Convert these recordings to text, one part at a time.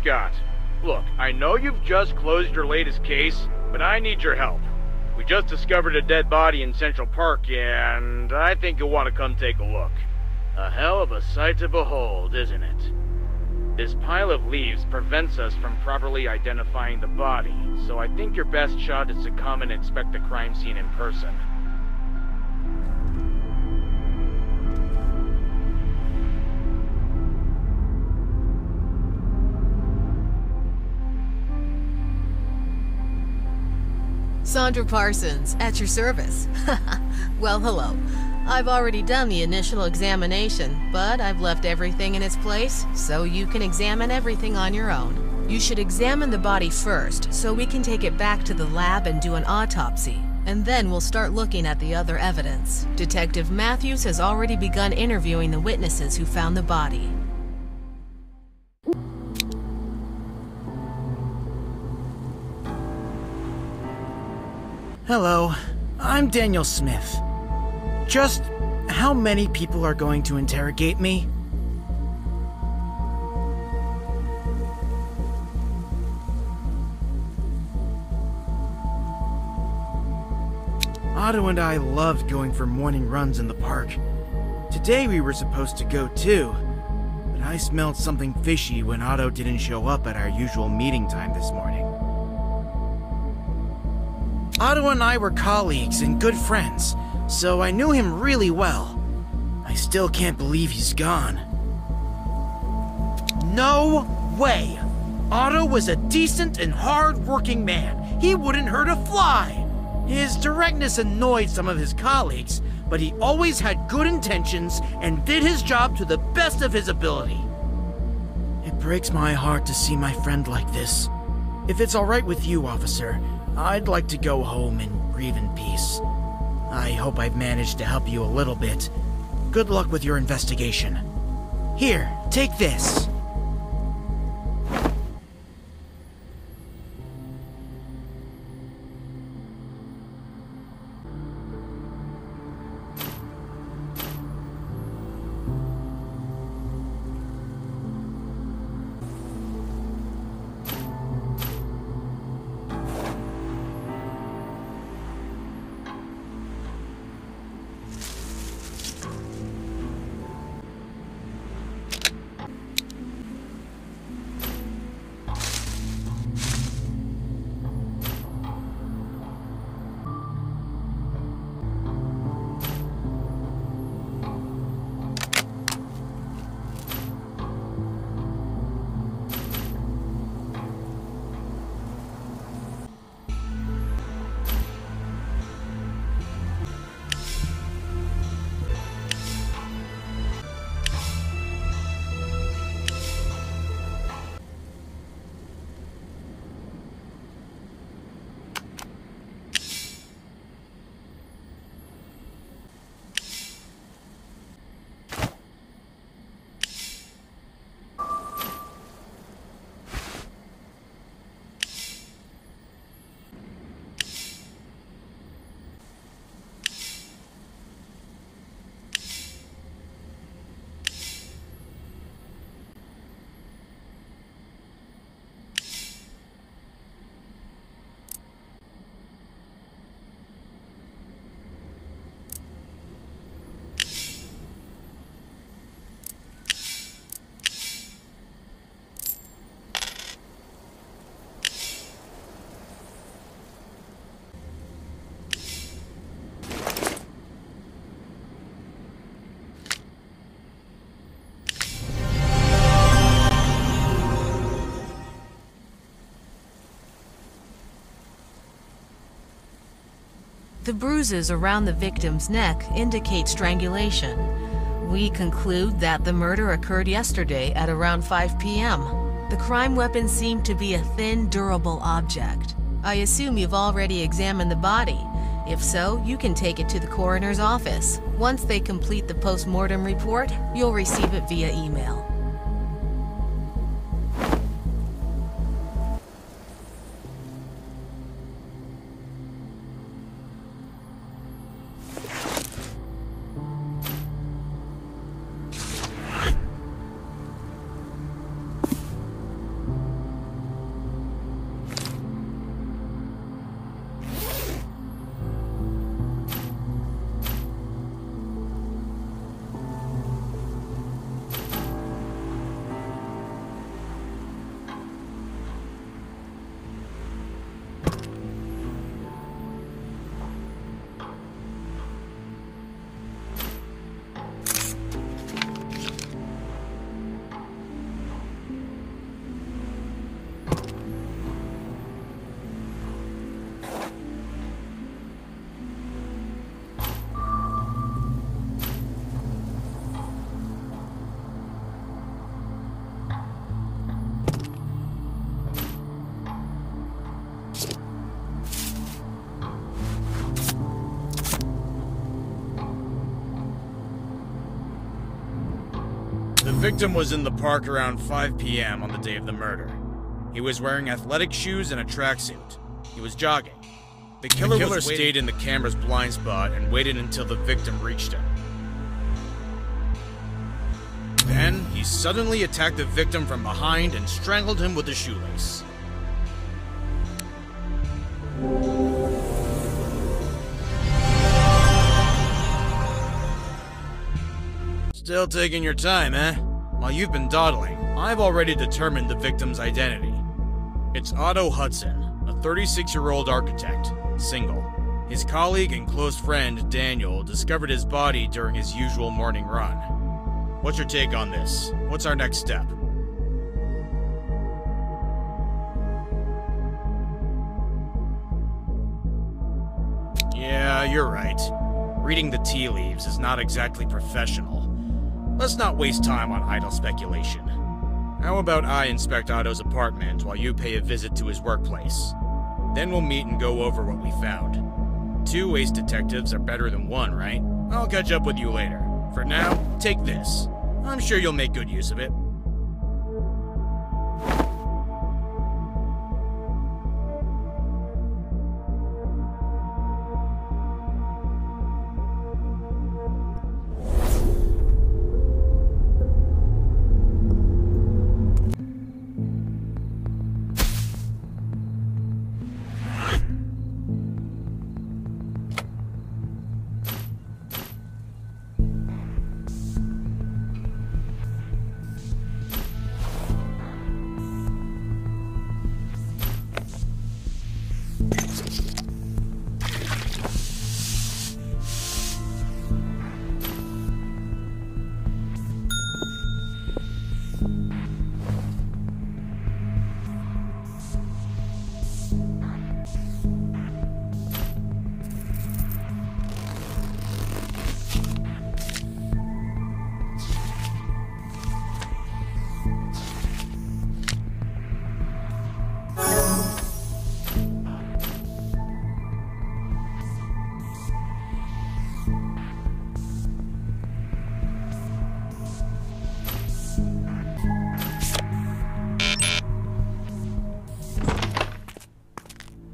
Scott. Look, I know you've just closed your latest case, but I need your help. We just discovered a dead body in Central Park, and I think you'll want to come take a look. A hell of a sight to behold, isn't it? This pile of leaves prevents us from properly identifying the body, so I think your best shot is to come and inspect the crime scene in person. Sandra Parsons, at your service. Well, hello. I've already done the initial examination, but I've left everything in its place, so you can examine everything on your own. You should examine the body first, so we can take it back to the lab and do an autopsy. And then we'll start looking at the other evidence. Detective Matthews has already begun interviewing the witnesses who found the body. Hello, I'm Daniel Smith. Just how many people are going to interrogate me? Otto and I loved going for morning runs in the park. Today we were supposed to go too, but I smelled something fishy when Otto didn't show up at our usual meeting time this morning. Otto and I were colleagues and good friends, so I knew him really well. I still can't believe he's gone. No way! Otto was a decent and hard-working man. He wouldn't hurt a fly. His directness annoyed some of his colleagues, but he always had good intentions and did his job to the best of his ability. It breaks my heart to see my friend like this. If it's all right with you, officer, I'd like to go home and grieve in peace. I hope I've managed to help you a little bit. Good luck with your investigation. Here, take this. The bruises around the victim's neck indicate strangulation. We conclude that the murder occurred yesterday at around 5 p.m. The crime weapon seemed to be a thin, durable object. I assume you've already examined the body. If so, you can take it to the coroner's office. Once they complete the post-mortem report, you'll receive it via email. victim was in the park around 5 p.m. on the day of the murder. He was wearing athletic shoes and a tracksuit. He was jogging. The killer stayed in the camera's blind spot and waited until the victim reached him. Then, he suddenly attacked the victim from behind and strangled him with a shoelace. Still taking your time, eh? While you've been dawdling, I've already determined the victim's identity. It's Otto Hudson, a 36-year-old architect, single. His colleague and close friend, Daniel, discovered his body during his usual morning run. What's your take on this? What's our next step? Yeah, you're right. Reading the tea leaves is not exactly professional. Let's not waste time on idle speculation. How about I inspect Otto's apartment while you pay a visit to his workplace? Then we'll meet and go over what we found. 2 ace detectives are better than 1, right? I'll catch up with you later. For now, take this. I'm sure you'll make good use of it.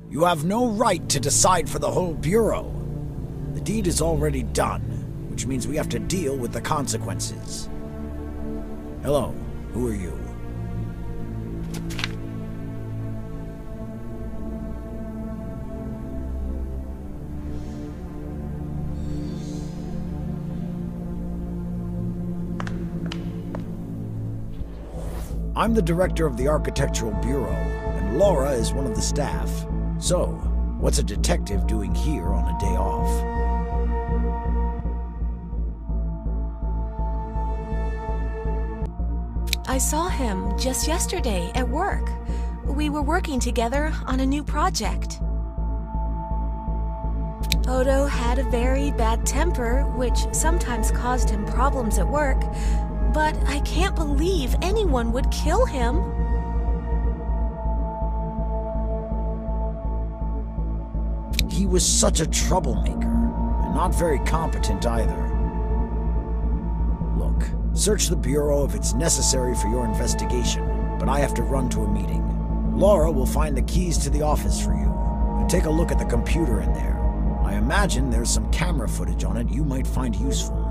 You have no right to decide for the whole Bureau. The deed is already done, which means we have to deal with the consequences. Hello, who are you? I'm the director of the Architectural Bureau, and Laura is one of the staff. So, what's a detective doing here on a day off? I saw him just yesterday at work. We were working together on a new project. Otto had a very bad temper, which sometimes caused him problems at work, but I can't believe anyone would kill him. He was such a troublemaker, and not very competent either. Look, search the Bureau if it's necessary for your investigation, but I have to run to a meeting. Laura will find the keys to the office for you, and take a look at the computer in there. I imagine there's some camera footage on it you might find useful.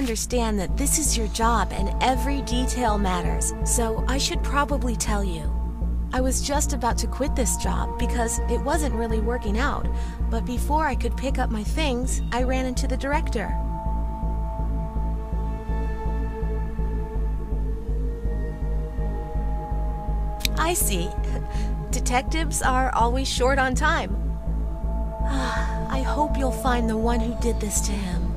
understand that this is your job and every detail matters, so I should probably tell you. I was just about to quit this job because it wasn't really working out, but before I could pick up my things, I ran into the director. I see. Detectives are always short on time. I hope you'll find the one who did this to him.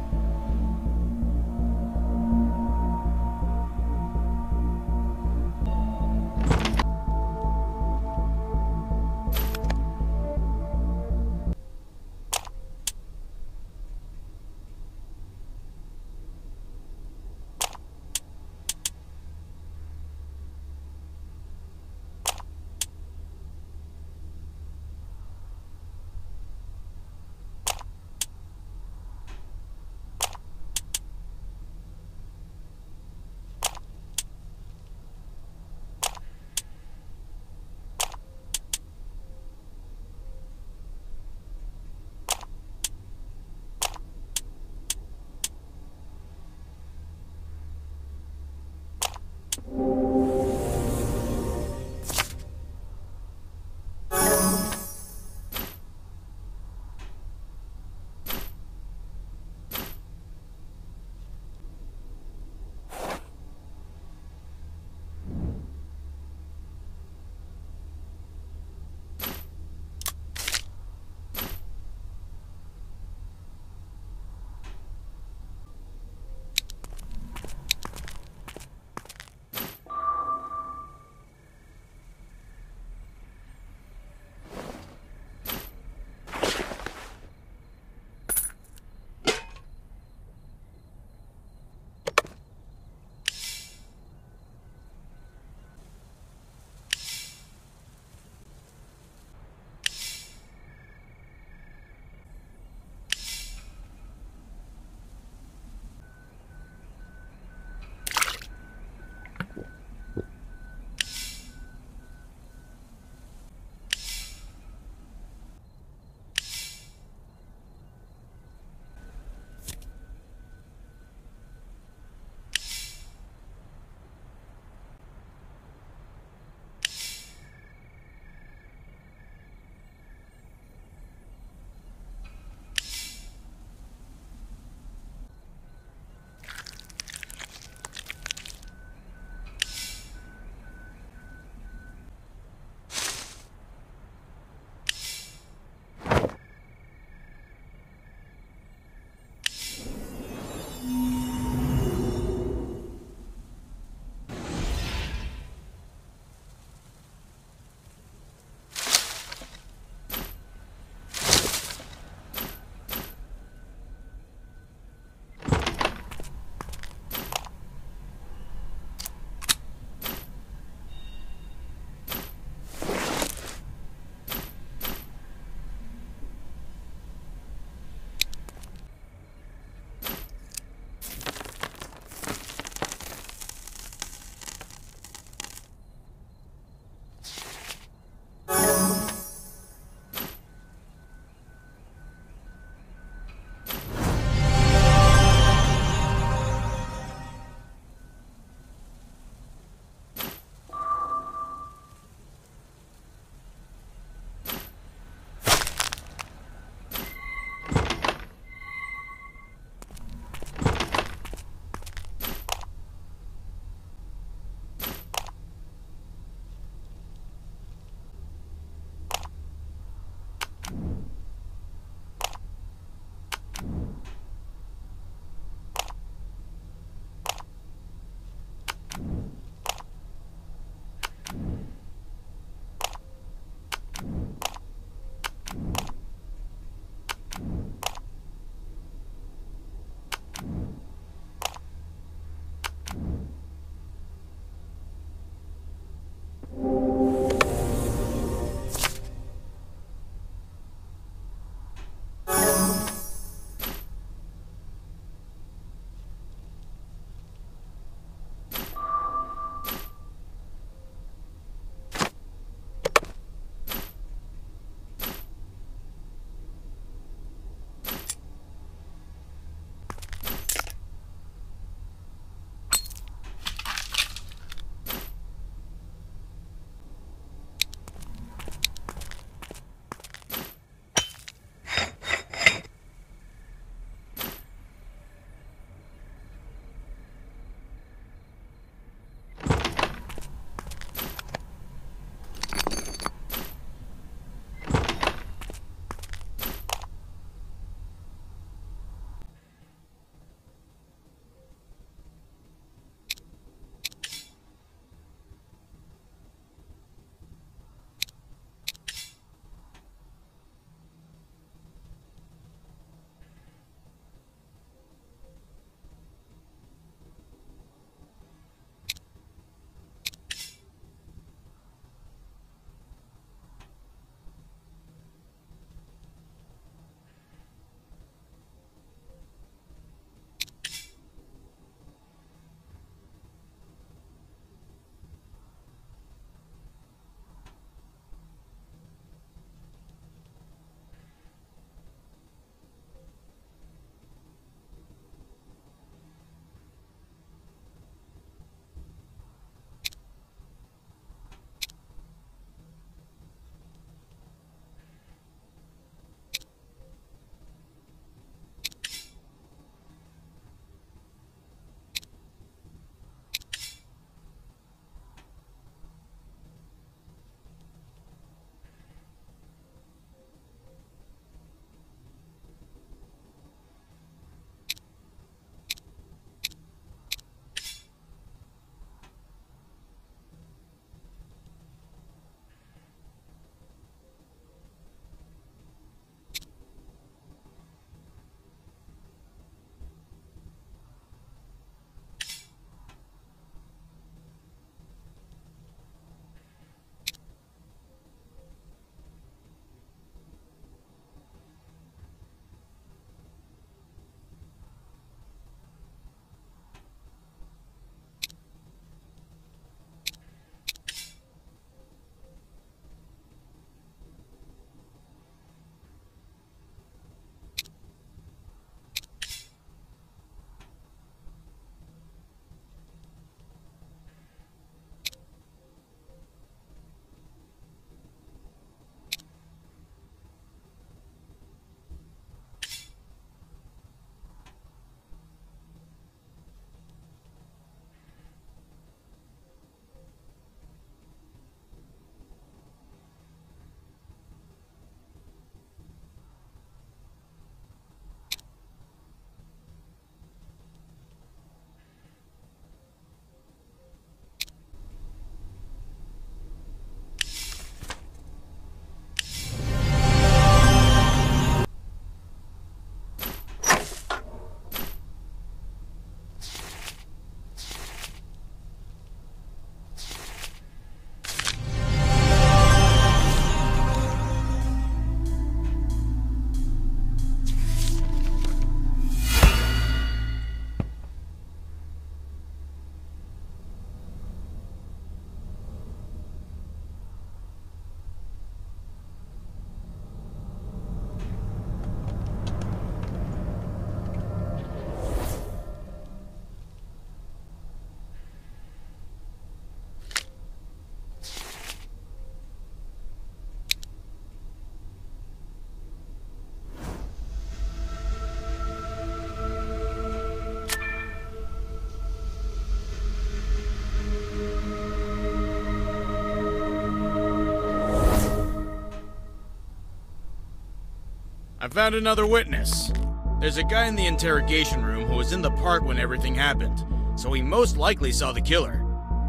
I found another witness. There's a guy in the interrogation room who was in the park when everything happened, so he most likely saw the killer.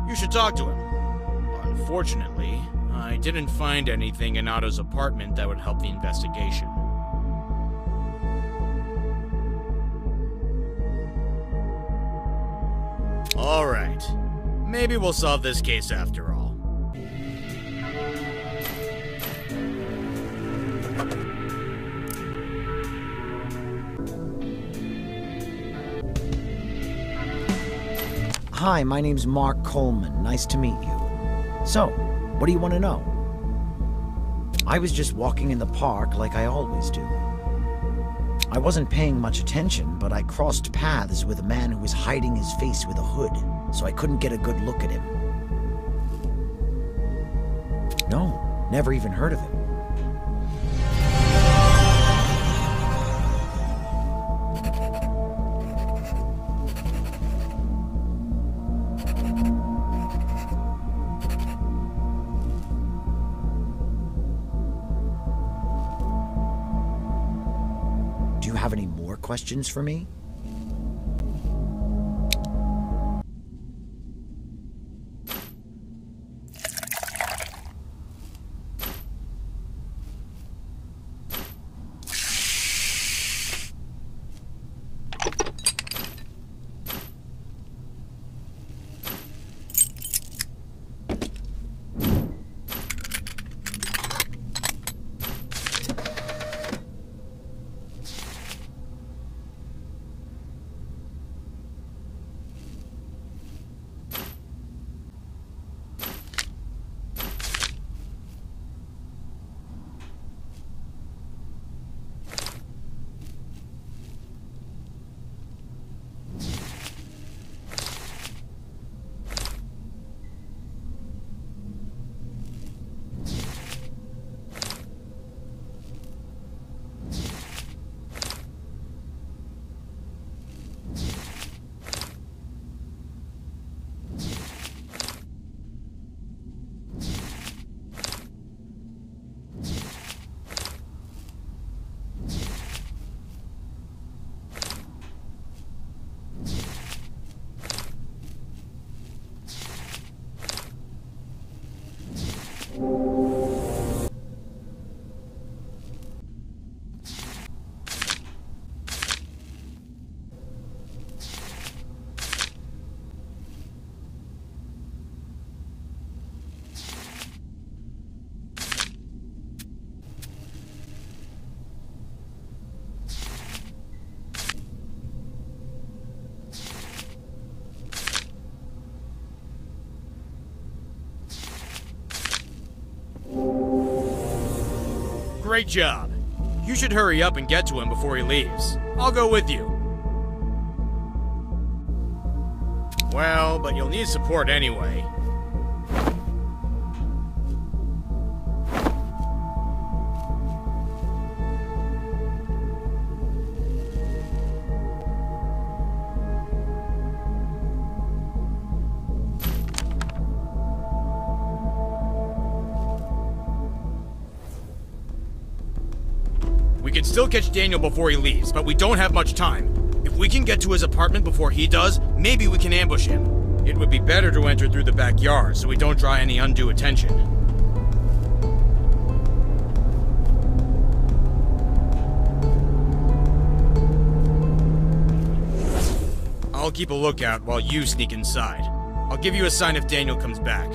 You should talk to him. Unfortunately, I didn't find anything in Otto's apartment that would help the investigation. Alright. Maybe we'll solve this case after all. Hi, my name's Mark Coleman. Nice to meet you. So, what do you want to know? I was just walking in the park like I always do. I wasn't paying much attention, but I crossed paths with a man who was hiding his face with a hood, so I couldn't get a good look at him. No, never even heard of him. Do you have any more questions for me? Great job. You should hurry up and get to him before he leaves. I'll go with you. Well, but you'll need support anyway. We can still catch Daniel before he leaves, but we don't have much time. If we can get to his apartment before he does, maybe we can ambush him. It would be better to enter through the backyard so we don't draw any undue attention. I'll keep a lookout while you sneak inside. I'll give you a sign if Daniel comes back.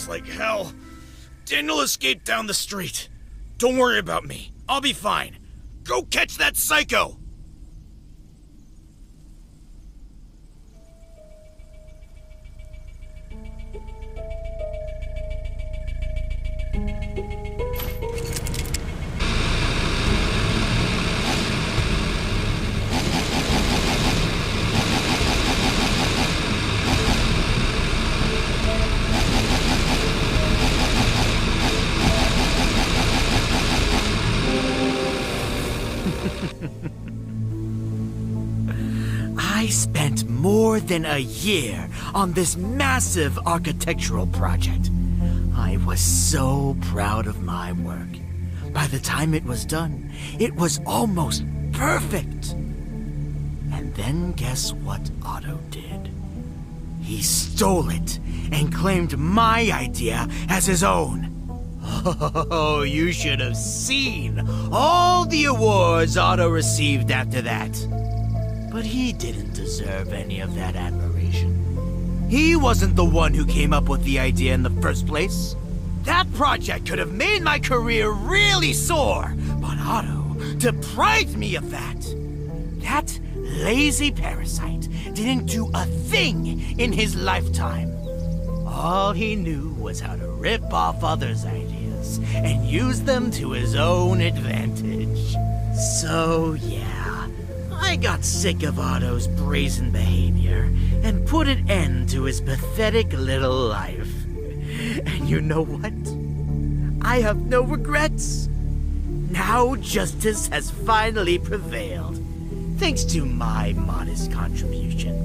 Looks like hell. Daniel escaped down the street. Don't worry about me. I'll be fine. Go catch that psycho! I spent more than a year on this massive architectural project. I was so proud of my work. By the time it was done, it was almost perfect. And then guess what Otto did? He stole it and claimed my idea as his own. Oh, you should have seen all the awards Otto received after that. But he didn't deserve any of that admiration. He wasn't the one who came up with the idea in the first place. That project could have made my career really soar, but Otto deprived me of that. That lazy parasite didn't do a thing in his lifetime. All he knew was how to rip off others' ideas and use them to his own advantage. So, yeah. I got sick of Otto's brazen behavior and put an end to his pathetic little life. And you know what? I have no regrets. Now justice has finally prevailed, thanks to my modest contribution.